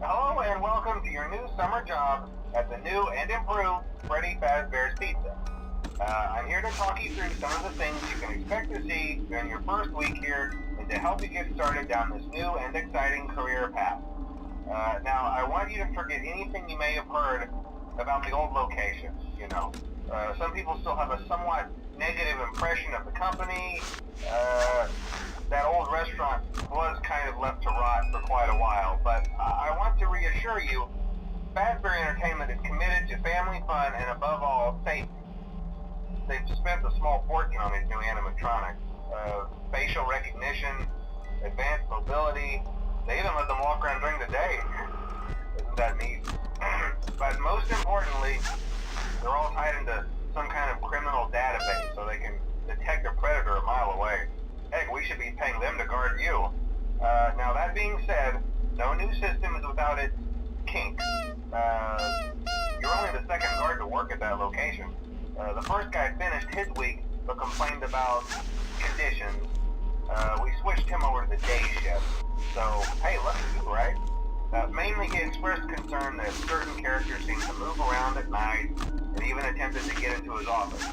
Hello and welcome to your new summer job at the new and improved Freddy Fazbear's Pizza. I'm here to talk you through some of the things you can expect to see during your first week here and to help you get started down this new and exciting career path. Now, I want you to forget anything you may have heard about the old location. Some people still have a somewhat negative impression of the company. That old restaurant was kind of left to rot for quite a while, but I want to reassure you, Fazbear Entertainment is committed to family fun and above all, safety. They've spent a small fortune on these new animatronics. Facial recognition, advanced mobility, they even let them walk around during the day. Isn't that neat? But most importantly, they're all tied into some kind of criminal database so they can detect a predator a mile away. Heck, we should be paying them to guard you. Now that being said, no new system is without its kinks. You're only the second guard to work at that location. The first guy finished his week but complained about conditions. We switched him over to the day shift. So, hey, lucky you, right? Mainly he expressed concern that certain characters seem to move around at night and even attempted to get into his office.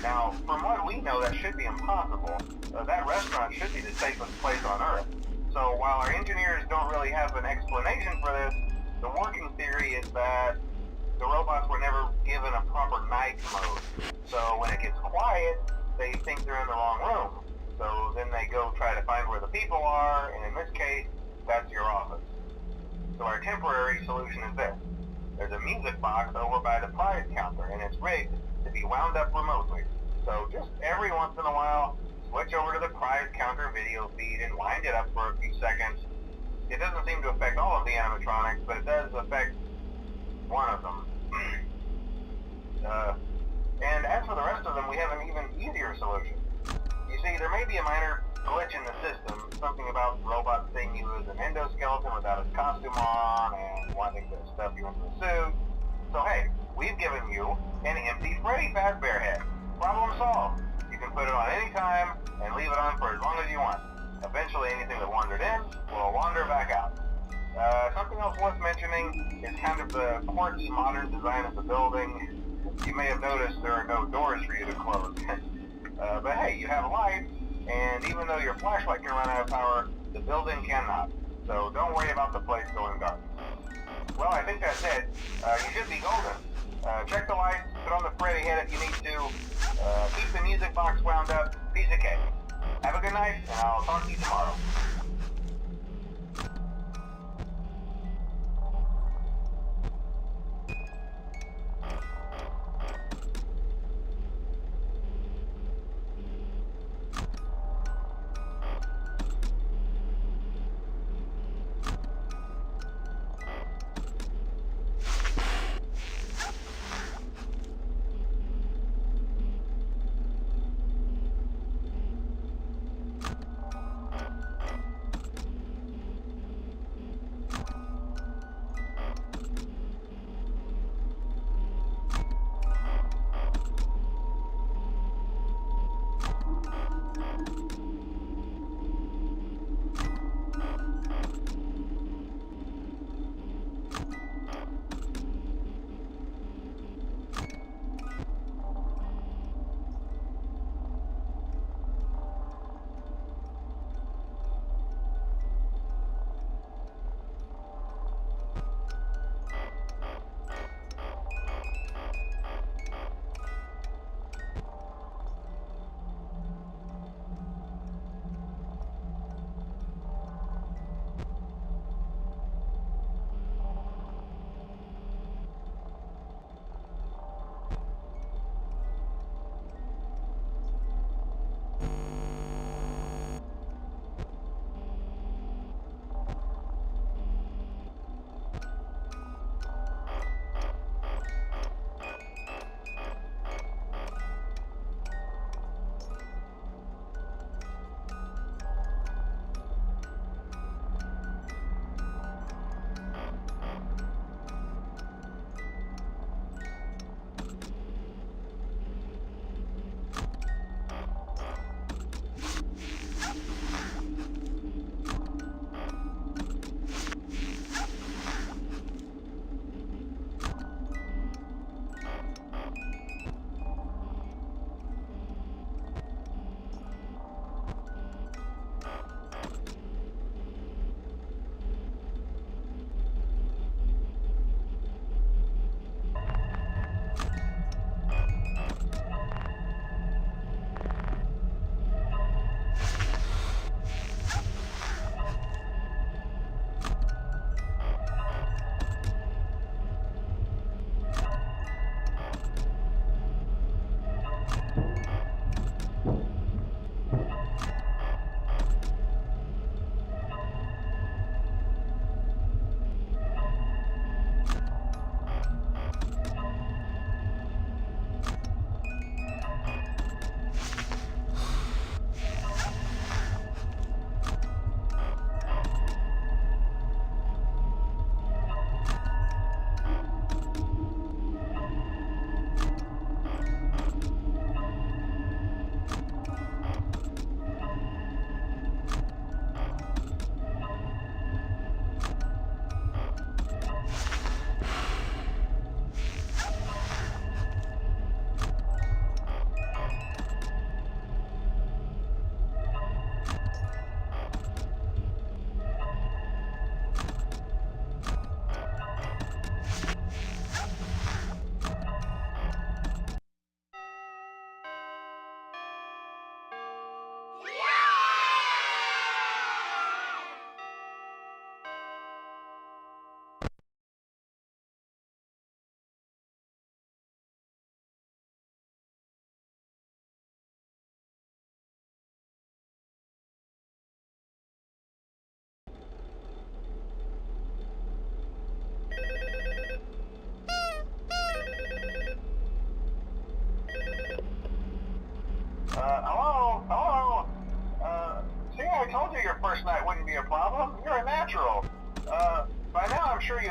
Now, from what we know, that should be impossible. That restaurant should be the safest place on Earth. So while our engineers don't really have an explanation for this, the working theory is that the robots were never given a proper night mode. So when it gets quiet, they think they're in the wrong room. So then they go try to find where the people are, and in this case, that's your office. So our temporary solution is this. There's a music box over by the prize counter, and it's rigged to be wound up remotely. So just every once in a while, switch over to the prize counter video feed and wind it up for a few seconds. It doesn't seem to affect all of the animatronics, but it does affect one of them. And as for the rest of them, we have an even easier solution. You see, there may be a minor glitch in the system, something about robots seeing you as an endoskeleton without his costume on and wanting to stuff you into a suit. So hey, we've given you an empty Freddy Fazbear head. Problem solved. You can put it on any time and leave it on for as long as you want. Eventually anything that wandered in will wander back out. Something else worth mentioning is kind of the quirky modern design of the building. You may have noticed there are no doors for you to close. But hey, you have lights, and even though your flashlight can run out of power, the building cannot. So don't worry about the place going dark. Well, I think that's it. You should be golden. Check the lights, put on the Freddy head if you need to. Keep the music box wound up. Piece of cake. Have a good night, and I'll talk to you tomorrow.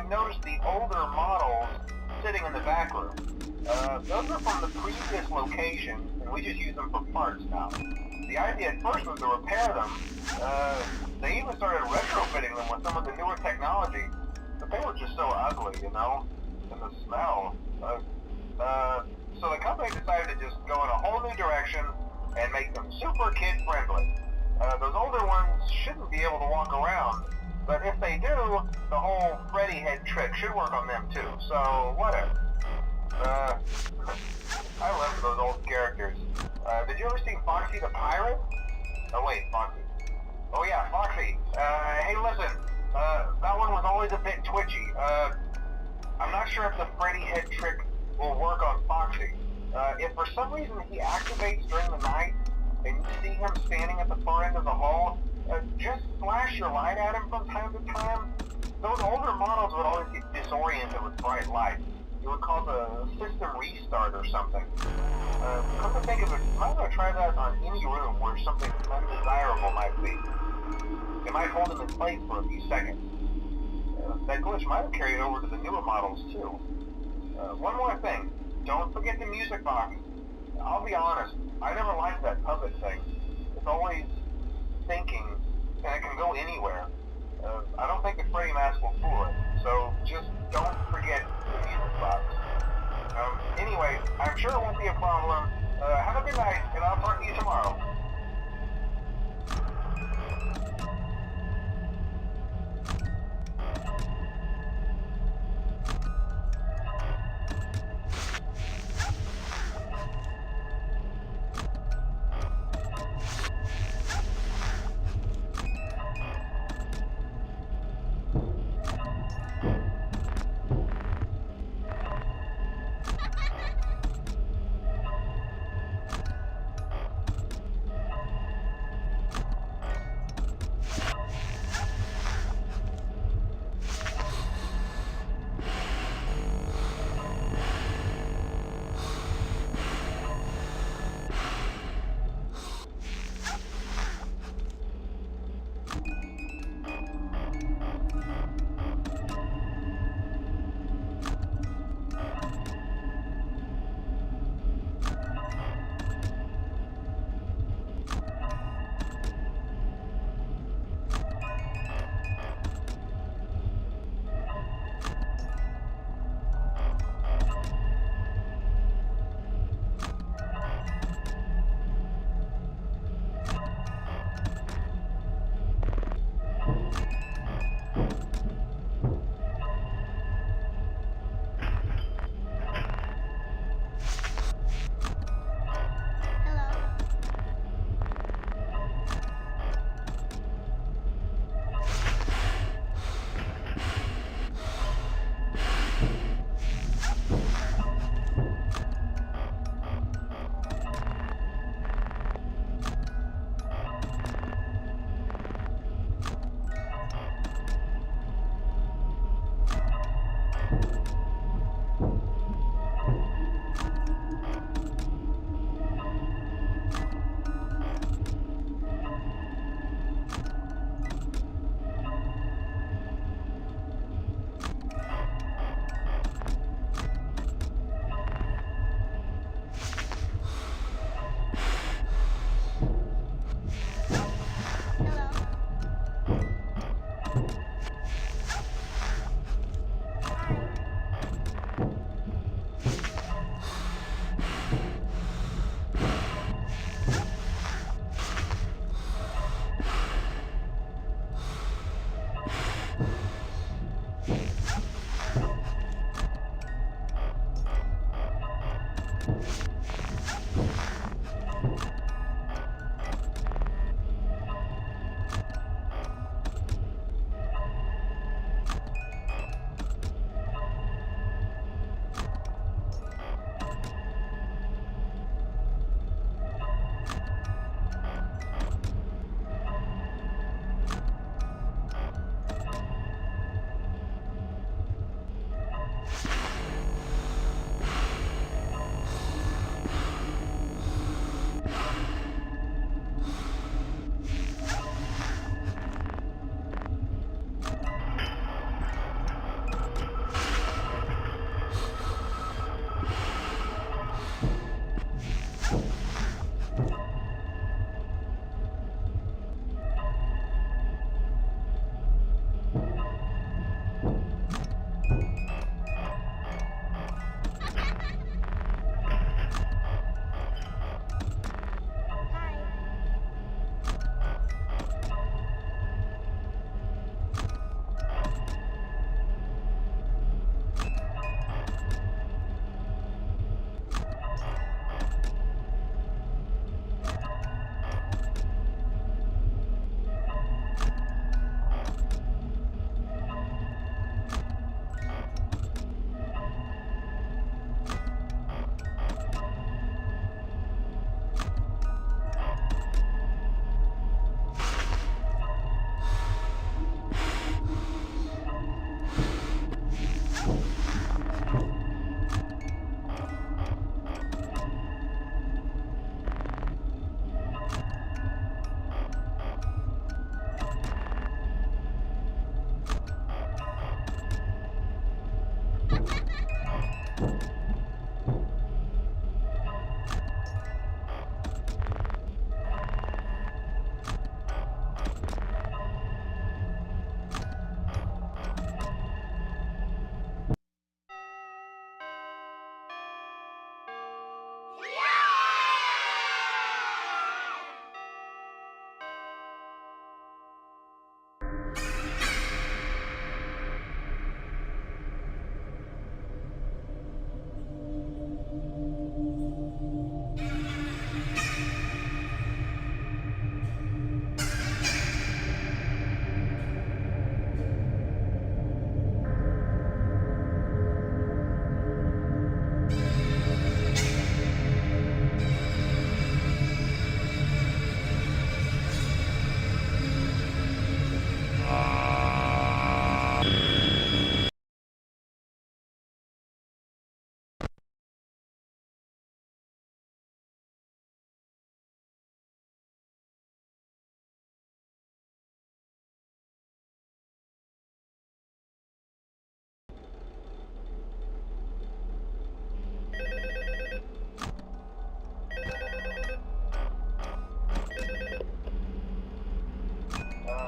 you've noticed the older models sitting in the back room. Those are from the previous location, and we just use them for parts now. The idea at first was to repair them. They even started retrofitting them with some of the newer technology, but they were just so ugly, you know, and the smell. So the company decided to just go in a whole new direction and make them super kid-friendly. Those older ones shouldn't be able to walk around, but if they do, the whole Freddy head trick should work on them too, so whatever. I love those old characters. Did you ever see Foxy the Pirate? Oh wait, Foxy. Oh yeah, Foxy. Hey listen, that one was always a bit twitchy. I'm not sure if the Freddy head trick will work on Foxy. If for some reason he activates during the night, and you see him standing at the far end of the hall, just flash your light at him from time to time. Those older models would always get disoriented with bright lights. It would cause a system restart or something. Come to think of it, you might want to try that on any room where something undesirable might be. It might hold him in place for a few seconds. That glitch might have carried over to the newer models too. One more thing, don't forget the music box. I'll be honest, I never liked that puppet thing. It's always thinking, and it can go anywhere. I don't think the Freddy mask will fool it, so just don't forget the music box. Anyway, I'm sure it won't be a problem. Have a good night, and I'll talk to you tomorrow.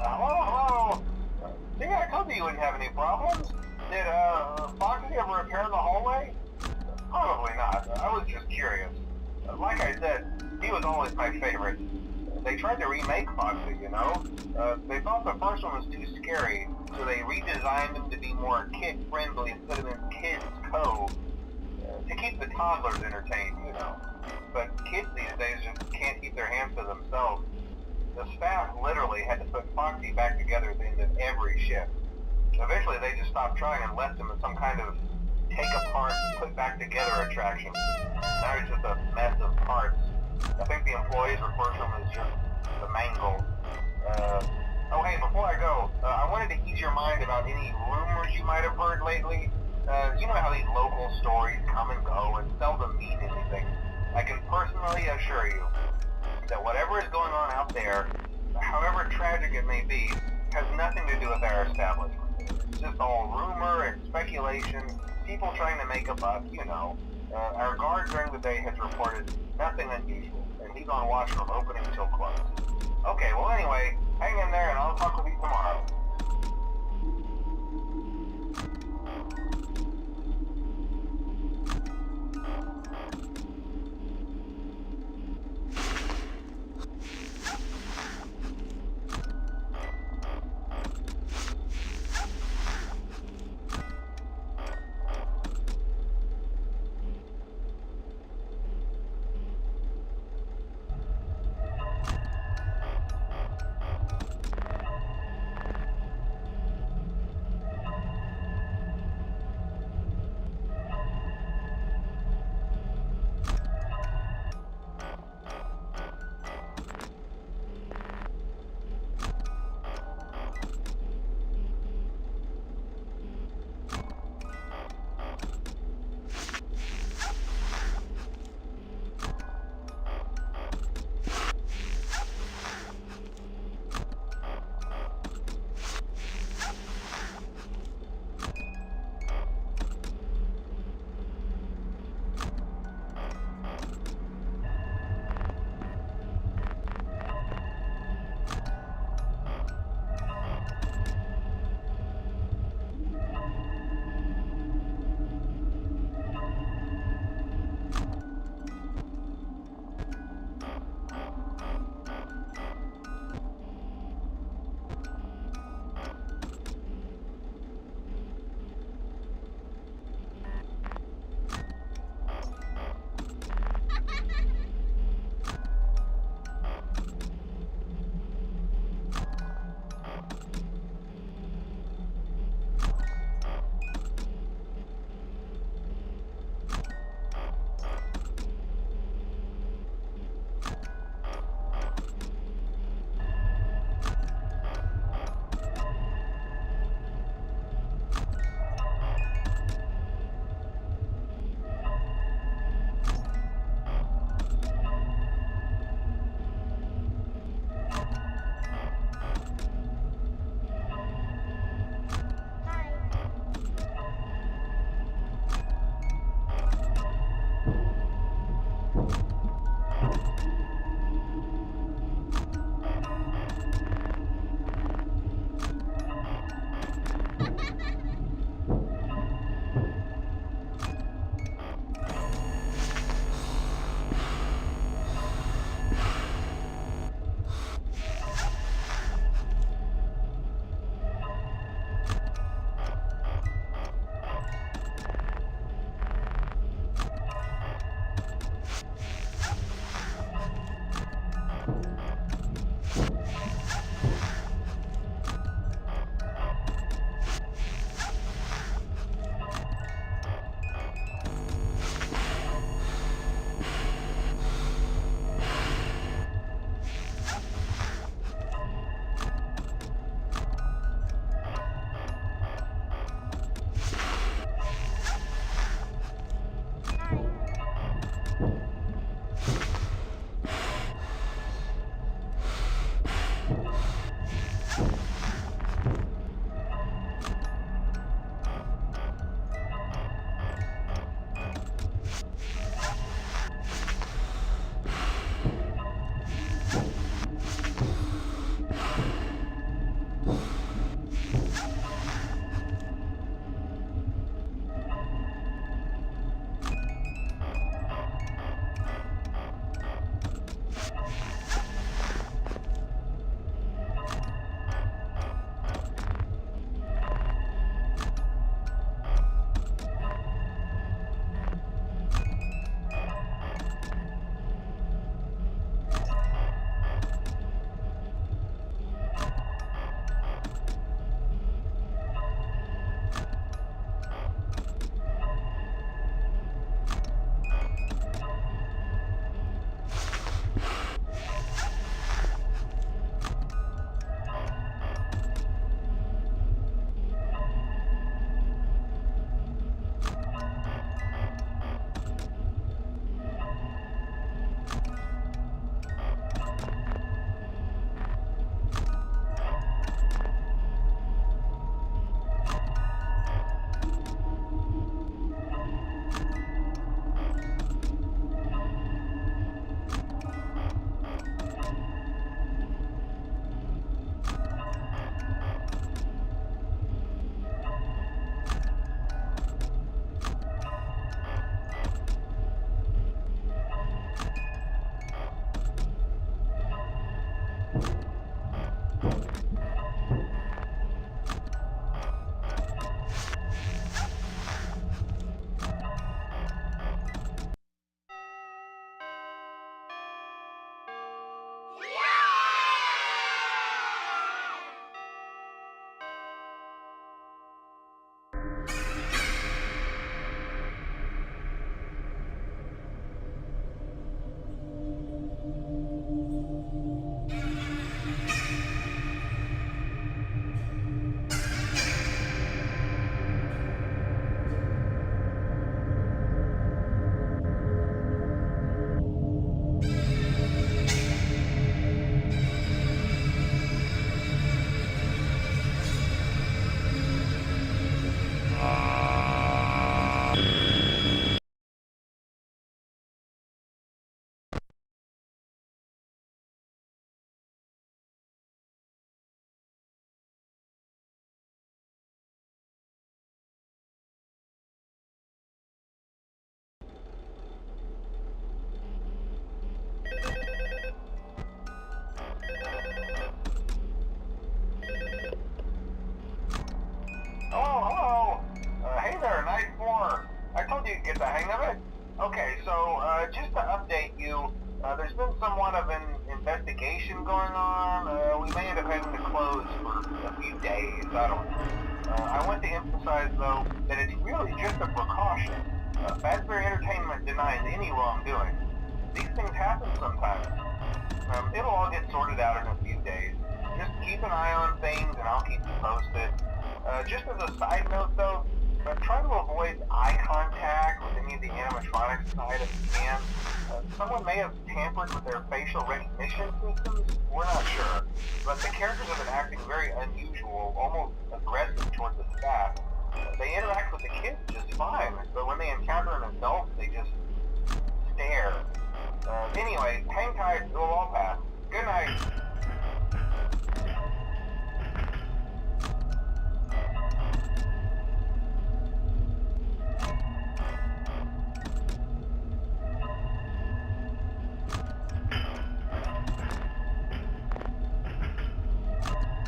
Hello? See, I told you wouldn't have any problems. Did, Foxy ever repair the hallway? Probably not. I was just curious. Like I said, he was always my favorite. They tried to remake Foxy, you know? They thought the first one was too scary, so they redesigned him to be more kid-friendly and put him in Kids Cove. To keep the toddlers entertained, you know. But kids these days just can't keep their hands to themselves. The staff literally had to put Foxy back together at the end of every shift. Eventually they just stopped trying and left him as some kind of take apart, put back together attraction. Now he's just a mess of parts. I think the employees refer to him as just the mangle. Oh hey, before I go, I wanted to ease your mind about any rumors you might have heard lately. You know how these local stories come and go and seldom mean anything. I can personally assure you that whatever is going on out there, however tragic it may be, has nothing to do with our establishment. It's just all rumor and speculation, people trying to make a buck, you know. Our guard during the day has reported nothing unusual, and he's on watch from opening till close. Okay, well anyway, hang in there and I'll talk with you tomorrow. Okay, so just to update you, there's been somewhat of an investigation going on. We may end up having to close for a few days. I don't know. I want to emphasize, though, that it's really just a precaution. Fazbear Entertainment denies any wrongdoing. These things happen sometimes. It'll all get sorted out in a few days. Just keep an eye on things, and I'll keep you posted. Just as a side note, though, try to avoid eye contact with any of the animatronics tonight if you can. Someone may have tampered with their facial recognition systems. We're not sure. But the characters have been acting very unusual, almost aggressive towards the staff. They interact with the kids just fine, but when they encounter an adult, they just stare. Anyway, hang tight, it'll all pass. Good night.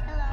Hello.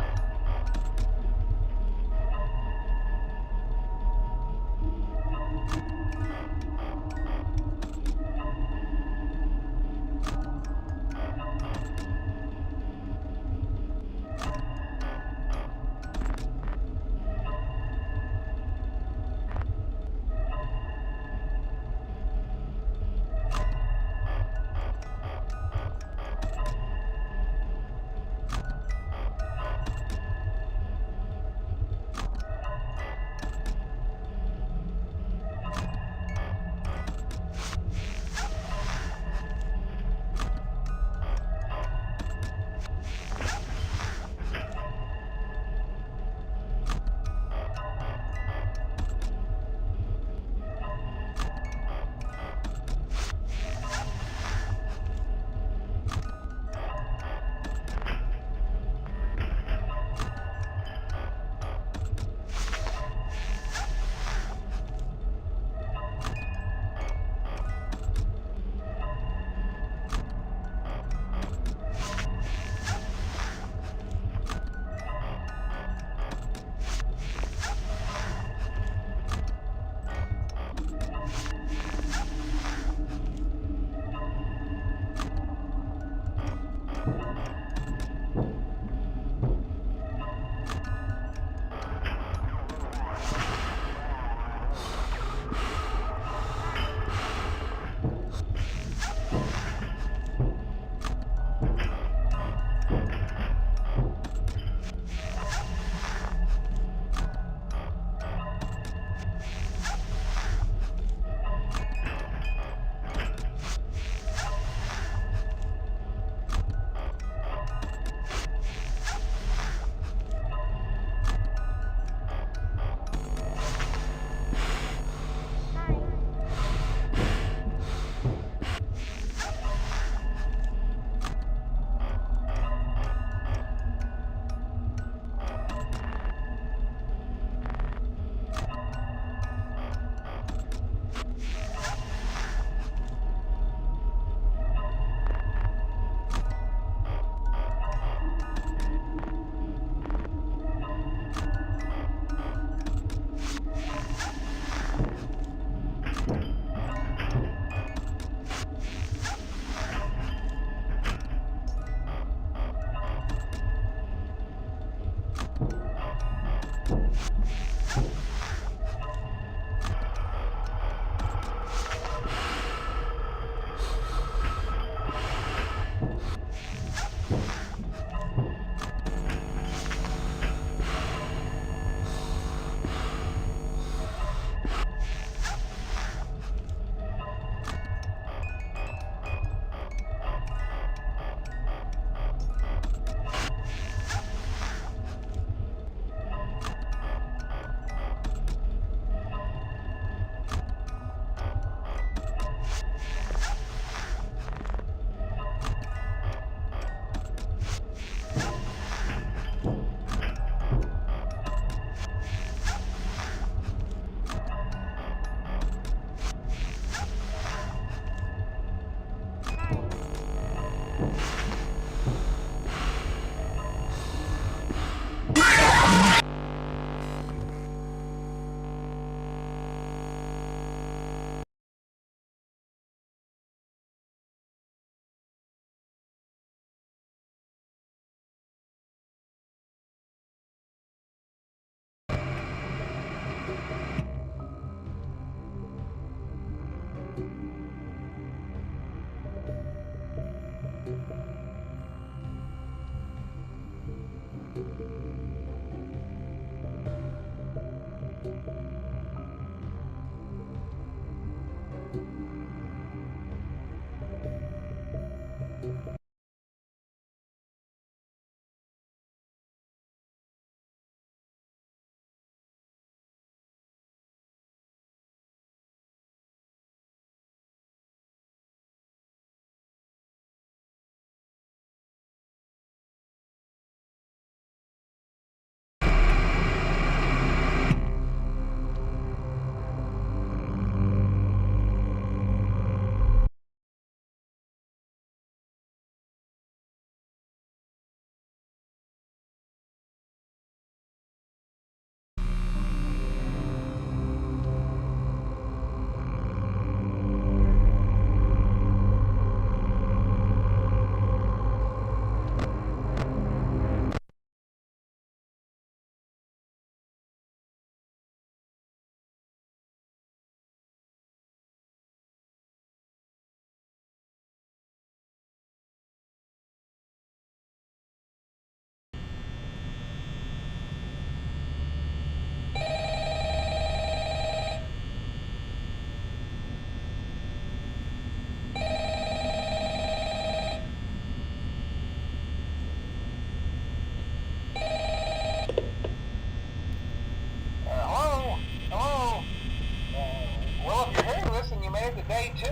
Day 2.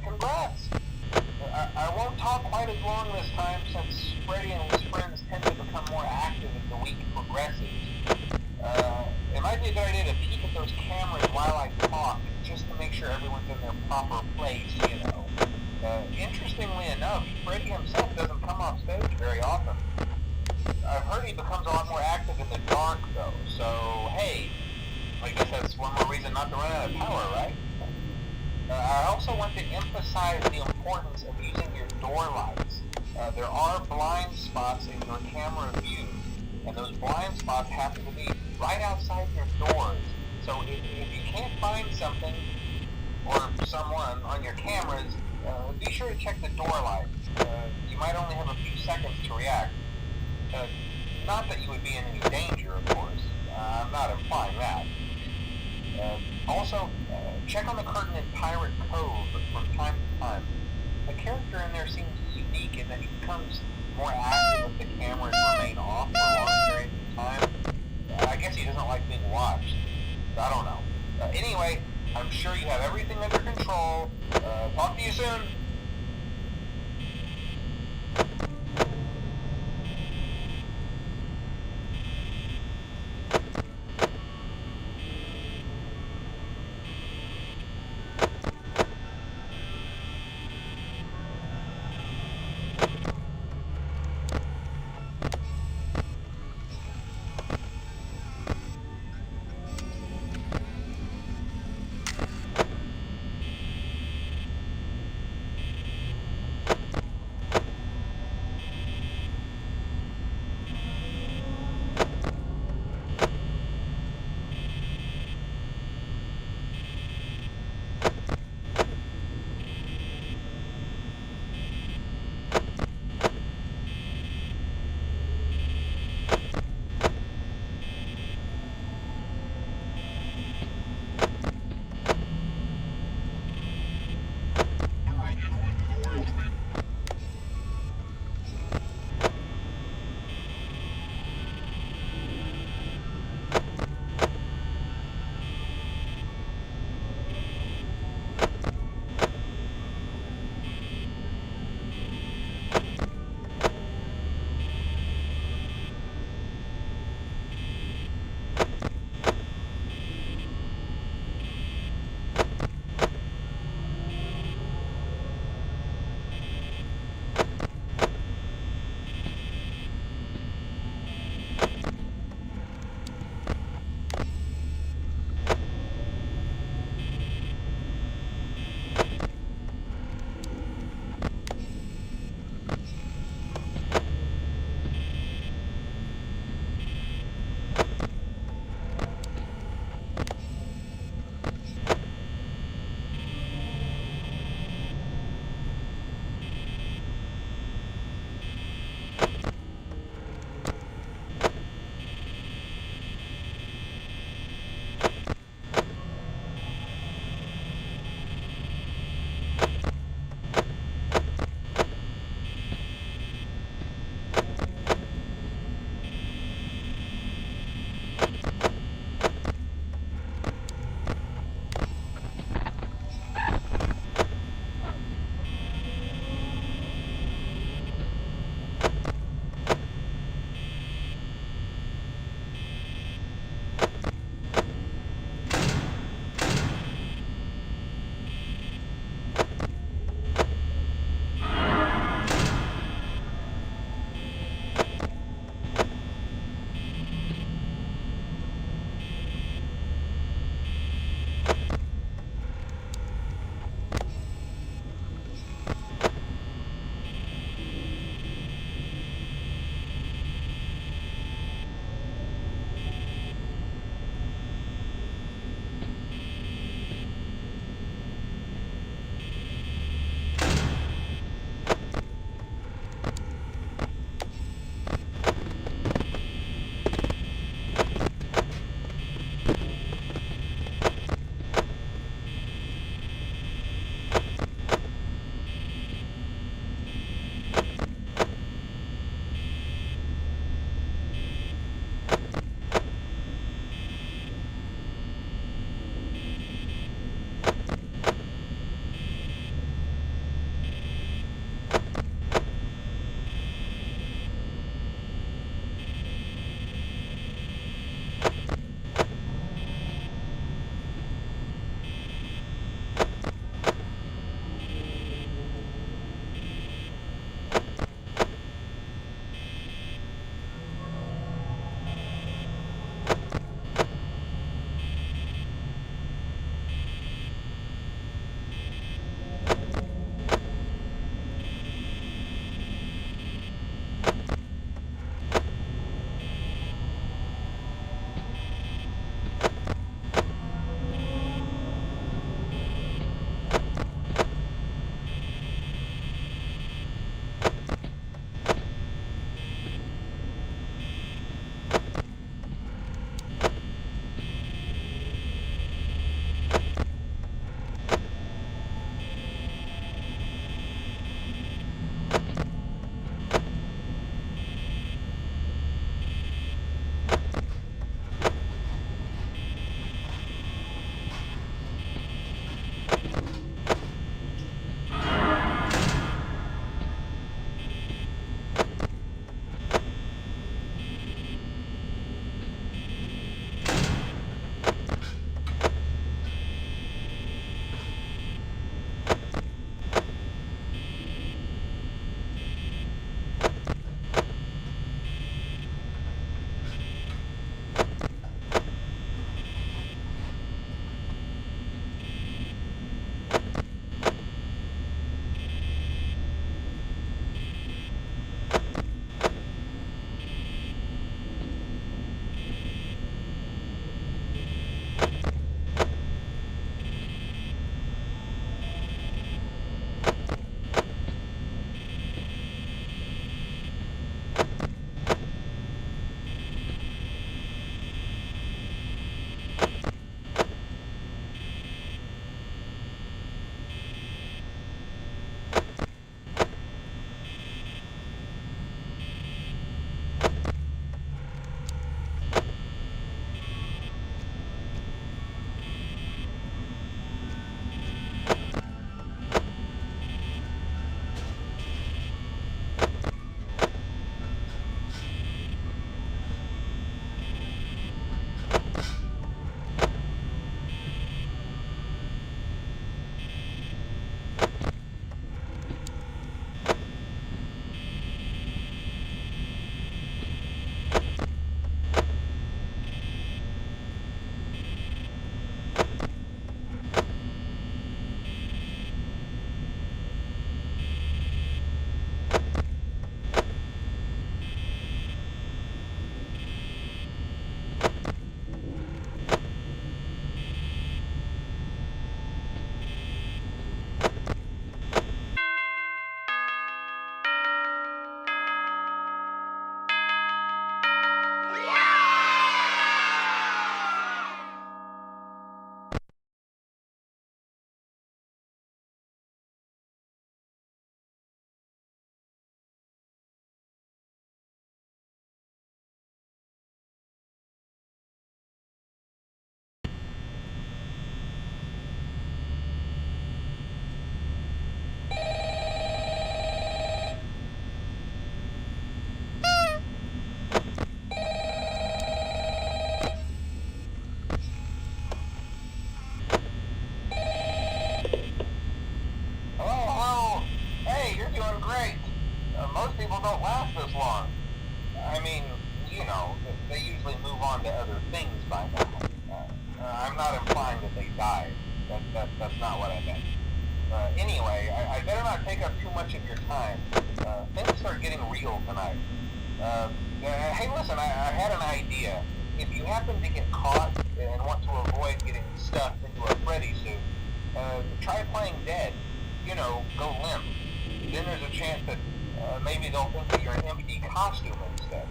Congrats. I won't talk quite as long this time since Freddy and his friends tend to become more active as the week progresses. It might be a good idea to peek at those cameras while I talk, just to make sure everyone's in their proper place, you know. Interestingly enough, Freddy himself doesn't come off stage very often. I've heard he becomes a lot more active in the dark, though, so hey, I guess that's one more reason not to run out of power, right? I also want to emphasize the importance of using your door lights. There are blind spots in your camera view, and those blind spots happen to be right outside your doors. So if you can't find something or someone on your cameras, be sure to check the door lights. You might only have a few seconds to react. Not that you would be in any danger, of course. I'm not implying that. Also, check on the curtain in Pirate Cove from time to time. The character in there seems unique in that he becomes more active if the cameras remain off for long periods of time. I guess he doesn't like being watched. I don't know. Anyway, I'm sure you have everything under control. Talk to you soon. to other things by now. I'm not implying that they died. That's not what I meant. Anyway, I better not take up too much of your time. Things start getting real tonight. Hey, listen, I had an idea. If you happen to get caught and want to avoid getting stuffed into a Freddy suit, try playing dead. You know, go limp. Then there's a chance that maybe they'll think that you're an empty costume instead.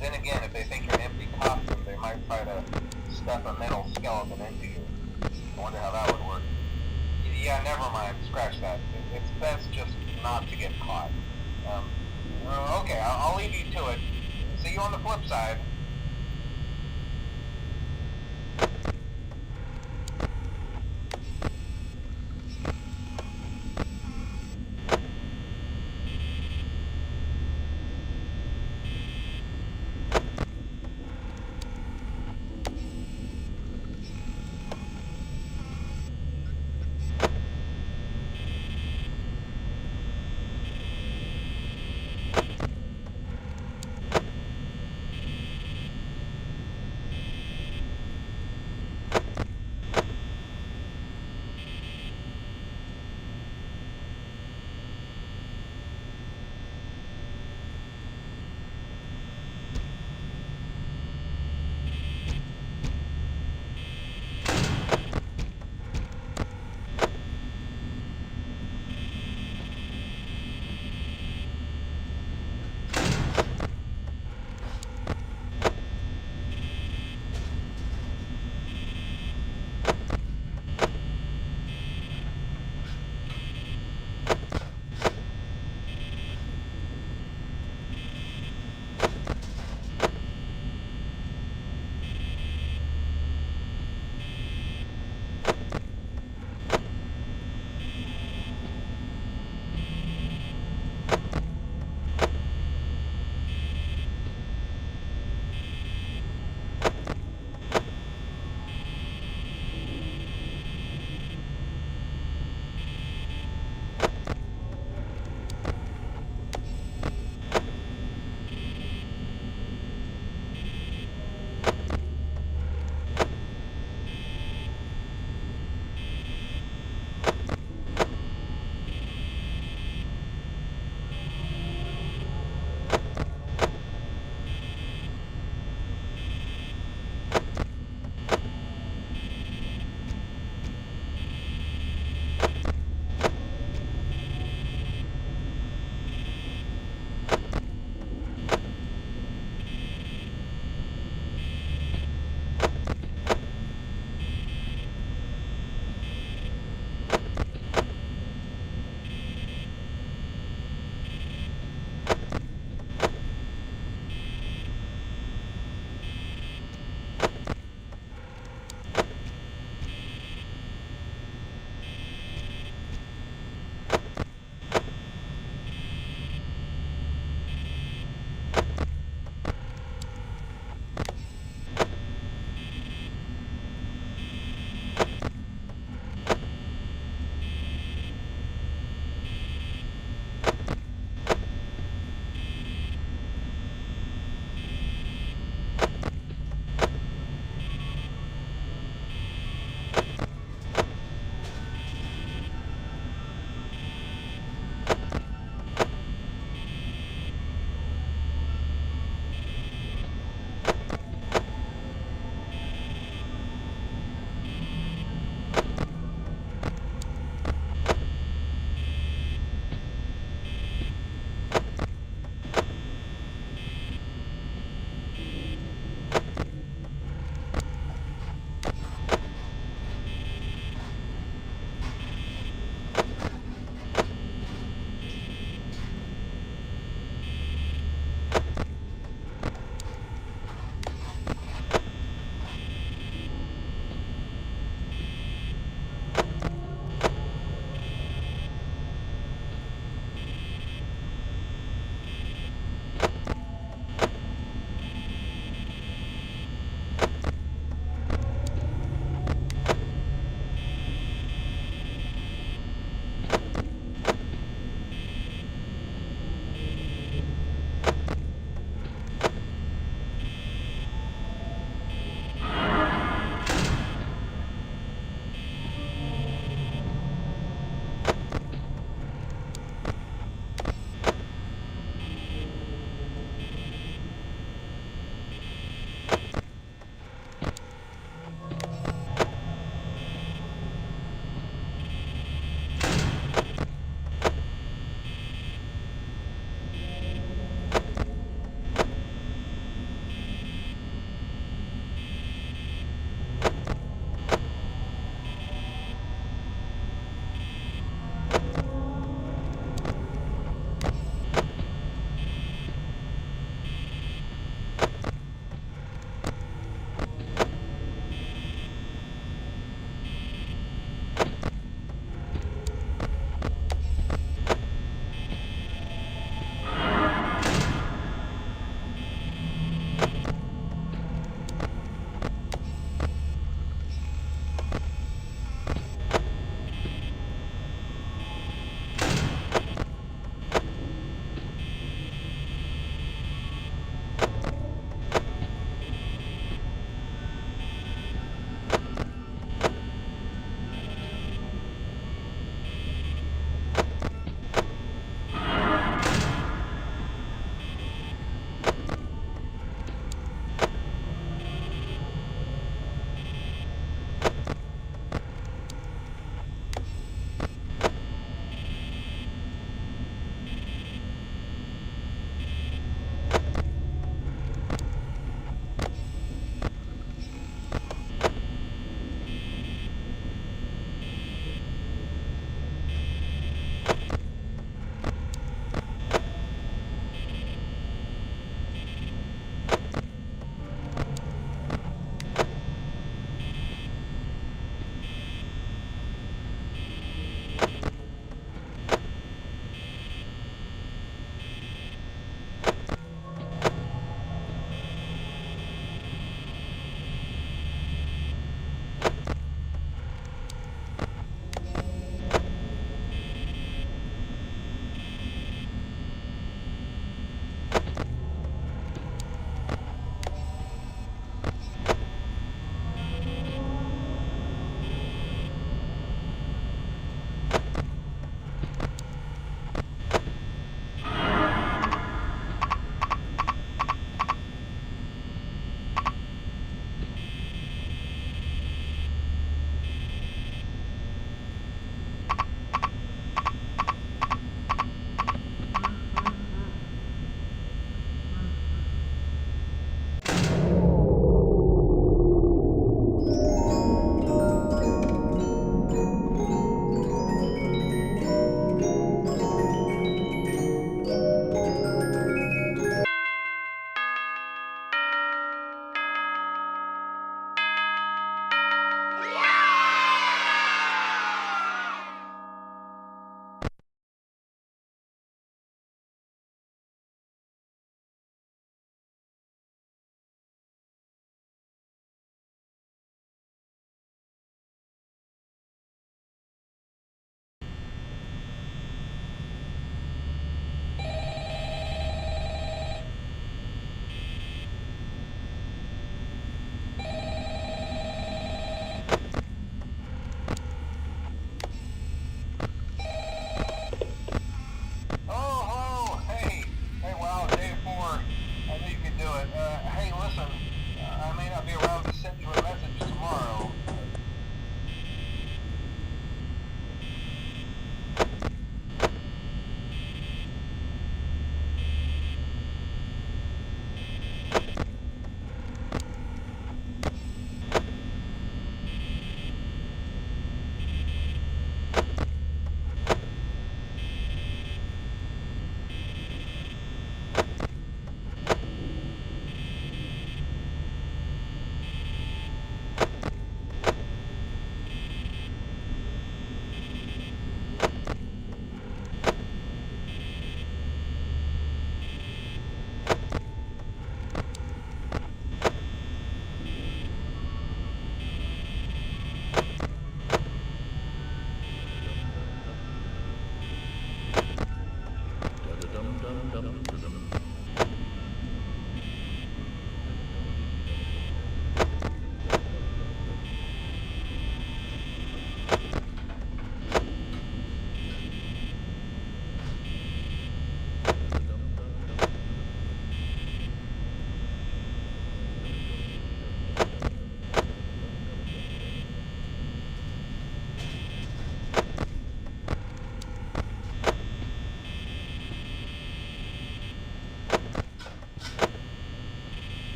Then again, if they think you're an empty costume, they might try to stuff a metal skeleton into you. I wonder how that would work. Yeah, never mind. Scratch that. It's best just not to get caught. Okay, I'll leave you to it. See you on the flip side.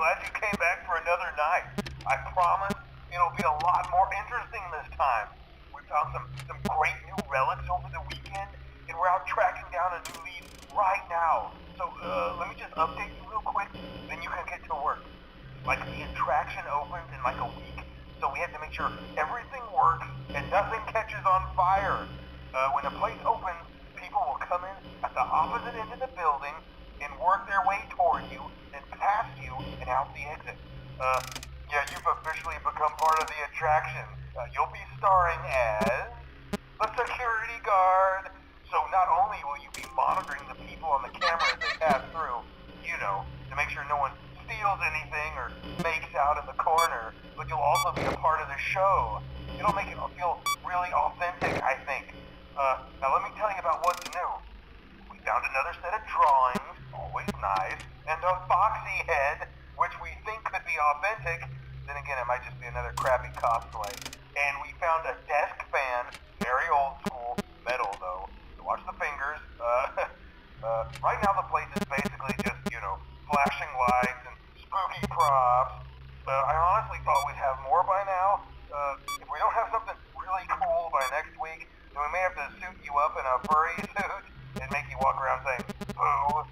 glad you came back for another night. I promise it'll be a lot more interesting this time. We found some great new relics over the weekend, and we're out tracking down a new lead right now. So let me just update you real quick, then you can get to work. Like, the attraction opens in like a week, so we have to make sure everything works and nothing catches on fire. When the place opens, people will come in at the opposite end of the building and work their way toward you, then past you, and out the exit. Yeah, you've officially become part of the attraction. You'll be starring as the security guard. So not only will you be monitoring the people on the camera as they pass through, you know, to make sure no one steals anything or makes out in the corner, but you'll also be a part of the show. It'll make it feel really authentic, I think. Now let me tell you about what's new. We found another set of drawings, always nice, and a foxy head, which we think could be authentic. Then again, it might just be another crappy cosplay. And we found a desk fan, very old school, metal though. So watch the fingers. Right now the place is basically just, you know, flashing lights and spooky props. I honestly thought we'd have more by now. If we don't have something really cool by next week, then we may have to suit you up in a furry suit and make you walk around saying, boo.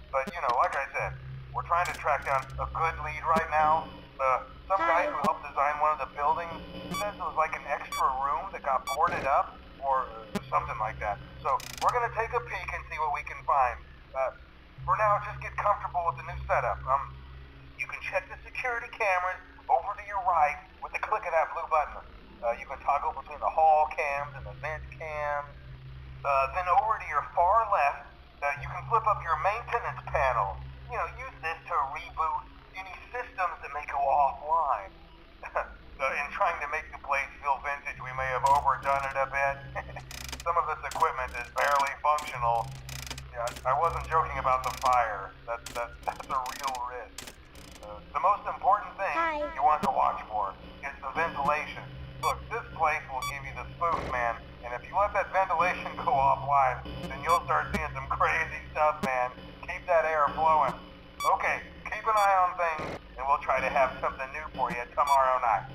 But, you know, like I said, we're trying to track down a good lead right now. Some guy who helped design one of the buildings says it was like an extra room that got boarded up, or something like that. So we're going to take a peek and see what we can find. For now, just get comfortable with the new setup. You can check the security cameras over to your right with the click of that blue button. You can toggle between the hall cams and the vent cams. Then over to your far left, you can flip up your maintenance panel. You know, use this to reboot any systems that may go offline. In trying to make the place feel vintage, we may have overdone it a bit. Some of this equipment is barely functional. Yeah, I wasn't joking about the fire. That's a real risk. The most important thing you want to watch for is the ventilation. Look, this place will give you the spooks, man, and if you let that ventilation go offline, then you'll start seeing some crazy stuff, man. Keep that air flowing. Okay, keep an eye on things, and we'll try to have something new for you tomorrow night.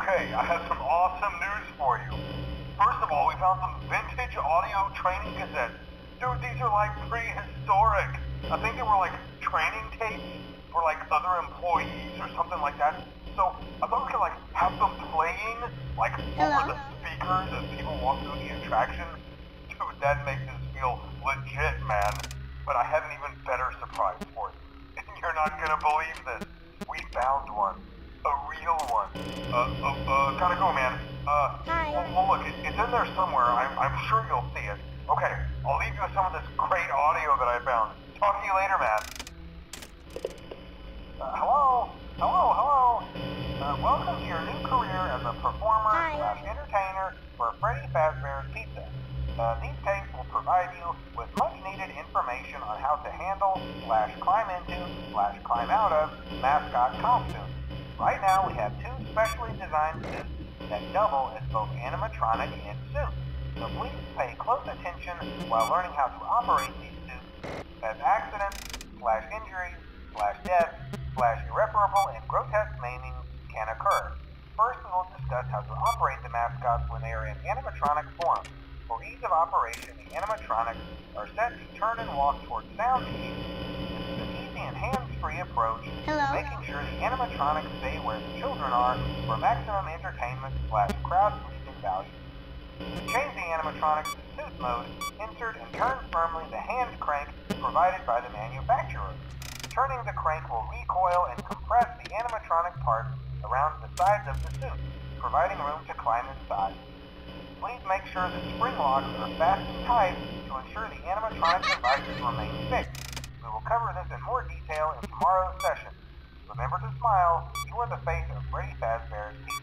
Okay, I have some awesome news for you. First of all, we found some vintage audio training cassettes. Dude, these are like prehistoric. I think they were like training tapes for like other employees or something like that. So I thought we could like have them playing like over the speakers as people walk through the attraction. Dude, that makes this feel legit, man. But I have an even better surprise for you. You're not gonna believe this. We found one. A real one. Gotta go, man. Hi. Well, look, it's in there somewhere. I'm sure you'll see it. Okay, I'll leave you with some of this great audio that I found. Talk to you later, man. Hello? Welcome to your new career as a performer / entertainer for Freddy Fazbear's Pizza. These tapes will provide you with much needed information on how to handle / climb into / climb out of mascot costumes. Right now we have 2 specially designed suits that double as both animatronic and suit. So please pay close attention while learning how to operate these suits, as accidents / injuries / death / irreparable and grotesque maiming can occur. First, we will discuss how to operate the mascots when they are in animatronic form. For ease of operation, the animatronics are set to turn and walk towards sound cues. This is an easy and hands-free approach to making sure the animatronics stay where the children are for maximum entertainment / crowd-pleasing value. To change the animatronics to suit mode, insert and turn firmly the hand crank provided by the manufacturer. Turning the crank will recoil and compress the animatronic parts around the sides of the suit, providing room to climb inside. Please make sure the spring locks are fastened tight to ensure the animatronic devices remain fixed. We will cover this in more detail in tomorrow's session. Remember to smile. You are the face of Freddy Fazbear's Pizza.